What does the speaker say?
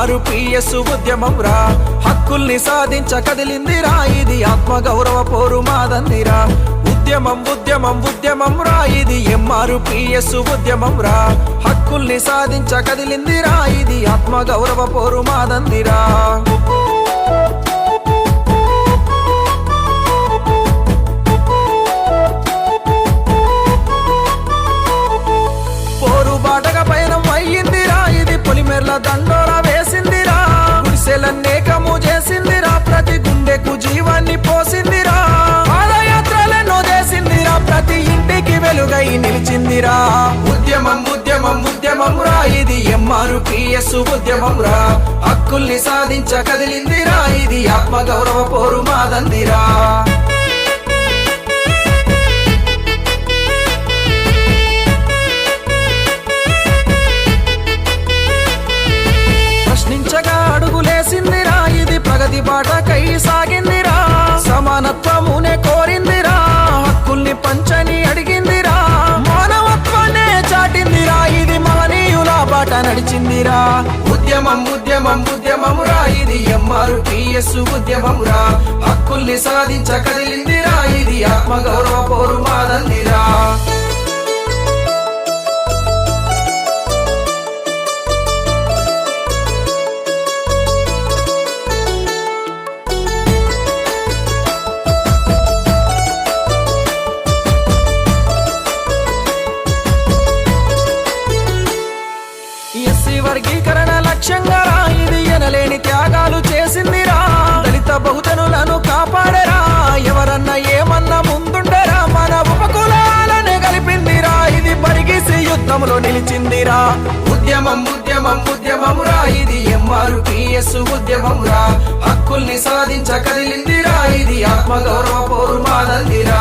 ఎంఆర్పిఎస్ ఉద్యమం రా, హక్కుల్ని సాధించ కదిలిందిరా, ఇది ఆత్మగౌరవ పోరు మాదందిరా. ఉద్యమం ఉద్యమం ఉద్యమం రా, ఇది ఎంఆర్పిఎస్ ఉద్యమం రా, హక్కుల్ని సాధించ కదిలిందిరా, ఇది ఆత్మగౌరవ పోరు మాదందిరా. పోరు బాటగా పయనం అయ్యిందిరా, ఇది పొలిమేర్ల దండోరా వేసిందిరా, గుడిసెలన్నేకము చేసిందిరా, ప్రతి గుండెకు జీవాన్ని పోసిందిరా, పాదయాత్రలెన్నో చేసిందిరా, ప్రతి ఇంటికి వెలుగై నిలిచిందిరా. ఉద్యమం ఉద్యమం ఉద్యమం రా, ఇది ఎంఆర్పిఎస్ ఉద్యమం రా, హక్కుల్ని సాధించ కదిలిందిరా, ఇది ఆత్మగౌరవ పోరు మాదందిరా. ప్రశ్నించగా అడుగులేసిందిరా, ఇది ప్రగతి బాటకై సాగిందిరా, సమానత్వమునే కోరిందిరా, హక్కుల్ని పంచని అడిగిందిరా, మానవత్వాన్నే చాటిందిరా, ఇది మహనీయుల బాట నడిచిందిరా. ఉద్యమం ఉద్యమం ఉద్యమం రా, ఇది ఎంఆర్పిఎస్ ఉద్యమం రా, హక్కుల్ని సాధించ కదిలిందిరా, ఇది ఆత్మగౌరవ పోరు మాదందిరా. ఎస్సీ వర్గీకరణ లక్ష్యంగా రా, ఇది ఎనలేని త్యాగాలు చేసిందిరా, దళిత బహుజనులను కాపాడరా, ఎవరన్నా ఏమన్నా ముందుండరా, మన ఉపకులాలనే కలిపిందిరా, ఇది పరిగిసి యుద్ధంలో నిలిచిందిరా. ఉద్యమం ఉద్యమం ఉద్యమం రా, ఇది ఎంఆర్పిఎస్ ఉద్యమం రా, హక్కుల్ని సాధించ కదిలిందిరా, ఇది ఆత్మగౌరవ పోరు మాదందిరా.